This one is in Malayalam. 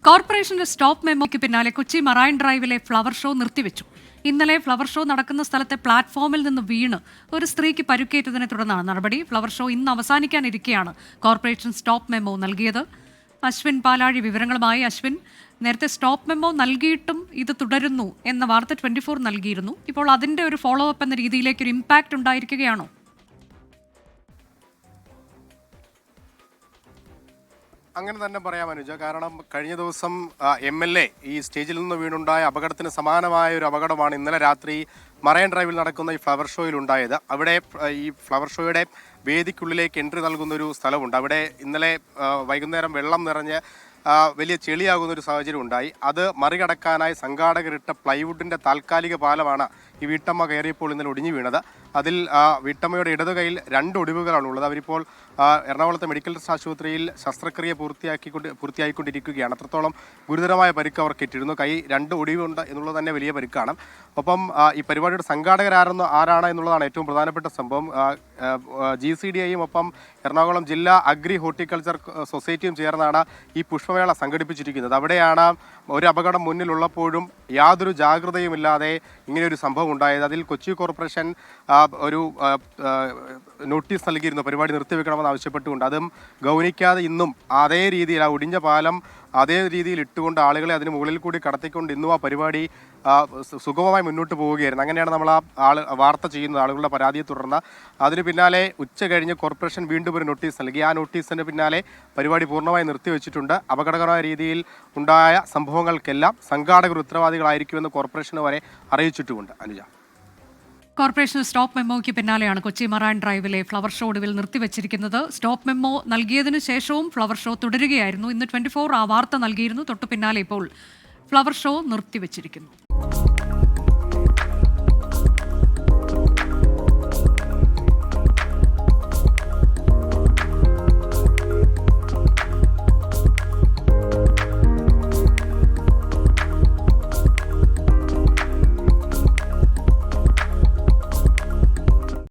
കോർപ്പറേഷന്റെ സ്റ്റോപ്പ് മെമ്മോയ്ക്ക് പിന്നാലെ കൊച്ചി മറൈൻ ഡ്രൈവിലെ ഫ്ലവർ ഷോ നിർത്തിവെച്ചു. ഇന്നലെ ഫ്ലവർ ഷോ നടക്കുന്ന സ്ഥലത്തെ പ്ലാറ്റ്ഫോമിൽ നിന്ന് വീണ് ഒരു സ്ത്രീക്ക് പരുക്കേറ്റതിനെ തുടർന്നാണ് നടപടി. ഫ്ലവർ ഷോ ഇന്ന് അവസാനിക്കാനിരിക്കെയാണ് കോർപ്പറേഷൻ സ്റ്റോപ്പ് മെമ്മോ നൽകിയത്. അശ്വിൻ പാലാഴി വിവരങ്ങളുമായി. അശ്വിൻ, നേരത്തെ സ്റ്റോപ്പ് മെമ്മോ നൽകിയിട്ടും ഇത് തുടരുന്നു എന്ന വാർത്ത 24 നൽകിയിരുന്നു. ഇപ്പോൾ അതിന്റെ ഒരു ഫോളോ അപ്പ് എന്ന രീതിയിലേക്ക് ഒരു ഇമ്പാക്റ്റ് ഉണ്ടായിരിക്കുകയാണോ? അങ്ങനെ തന്നെ പറയാം അനുജ. കാരണം കഴിഞ്ഞ ദിവസം MLA ഈ സ്റ്റേജിൽ നിന്ന് വീണുണ്ടായ അപകടത്തിന് സമാനമായ ഒരു അപകടമാണ് ഇന്നലെ രാത്രി മറൈൻ ഡ്രൈവിൽ നടക്കുന്ന ഈ ഫ്ലവർ ഷോയിൽ ഉണ്ടായത്. അവിടെ ഈ ഫ്ലവർ ഷോയുടെ വേദിക്കുള്ളിലേക്ക് എൻട്രി നൽകുന്നൊരു സ്ഥലമുണ്ട്. അവിടെ ഇന്നലെ വൈകുന്നേരം വെള്ളം നിറഞ്ഞ് വലിയ ചെളിയാകുന്ന ഒരു സാഹചര്യം ഉണ്ടായി. അത് മറികടക്കാനായി സംഘാടകരിട്ട പ്ലൈവുഡിൻ്റെ താൽക്കാലിക പാലമാണ് ഈ വീട്ടമ്മ കയറിയപ്പോൾ ഇന്നലെ ഒടിഞ്ഞു വീണത്. അതിൽ വീട്ടമ്മയുടെ ഇടതു കൈയിൽ 2 ഒടിവുകളാണുള്ളത്. അവരിപ്പോൾ എറണാകുളത്തെ മെഡിക്കൽ ആശുപത്രിയിൽ ശസ്ത്രക്രിയ പൂർത്തിയായിക്കൊണ്ടിരിക്കുകയാണ്. അത്രത്തോളം ഗുരുതരമായ പരിക്ക് അവർക്ക് ഏറ്റിരുന്നു. കൈ 2 ഒടിവുണ്ട് എന്നുള്ളത് തന്നെ വലിയ പരിക്കാണ്. ഒപ്പം ഈ പരിപാടിയുടെ ആരാണ് എന്നുള്ളതാണ് ഏറ്റവും പ്രധാനപ്പെട്ട സംഭവം. GCDAയും ഒപ്പം എറണാകുളം ജില്ലാ അഗ്രി ഹോർട്ടിക്കൾച്ചർ സൊസൈറ്റിയും ചേർന്നാണ് ഈ പുഷ്പമേള സംഘടിപ്പിച്ചിരിക്കുന്നത്. അവിടെയാണ് ഒരു അപകടം മുന്നിലുള്ളപ്പോഴും യാതൊരു ജാഗ്രതയുമില്ലാതെ ഇങ്ങനെയൊരു സംഭവം ഉണ്ടായത്. അതിൽ കൊച്ചി കോർപ്പറേഷൻ ഒരു നോട്ടീസ് നൽകിയിരുന്നു, പരിപാടി നിർത്തിവെക്കണമെന്ന് ആവശ്യപ്പെട്ടുകൊണ്ട്. അതും ഗൗനിക്കാതെ ഇന്നും അതേ രീതിയിൽ ആ ഒടിഞ്ഞ പാലം അതേ രീതിയിൽ ഇട്ടുകൊണ്ട് ആളുകളെ അതിന് മുകളിൽ കൂടി കടത്തിക്കൊണ്ട് ഇന്നും ആ പരിപാടി സുഗമമായി മുന്നോട്ട് പോവുകയായിരുന്നു. അങ്ങനെയാണ് നമ്മൾ വാർത്ത ചെയ്യുന്നത്. ആളുകളുടെ പരാതിയെ തുടർന്ന് അതിന് പിന്നാലെ ഉച്ച കഴിഞ്ഞ് കോർപ്പറേഷൻ വീണ്ടും ഒരു നോട്ടീസ് നൽകി. ആ നോട്ടീസിന് പിന്നാലെ പരിപാടി പൂർണ്ണമായി നിർത്തിവെച്ചിട്ടുണ്ട്. അപകടകരമായ രീതിയിൽ ഉണ്ടായ സംഭവങ്ങൾക്കെല്ലാം സംഘാടകർ ഉത്തരവാദികളായിരിക്കുമെന്ന് കോർപ്പറേഷന് വരെ അറിയിച്ചിട്ടുമുണ്ട്. അനുജ, കോർപ്പറേഷൻ സ്റ്റോപ്പ് മെമ്മോയ്ക്ക് പിന്നാലെയാണ് കൊച്ചി മറൈൻ ഡ്രൈവിലെ ഫ്ലവർ ഷോ ഒടുവിൽ നിർത്തിവെച്ചിരിക്കുന്നത്. സ്റ്റോപ്പ് മെമ്മോ നൽകിയതിനു ശേഷവും ഫ്ലവർ ഷോ തുടരുകയായിരുന്നു. ഇന്ന് 24 ആ വാർത്ത നൽകിയിരുന്നു. തൊട്ടു പിന്നാലെ ഇപ്പോൾ ഫ്ലവർ ഷോ നിർത്തിവെച്ചിരിക്കുന്നു.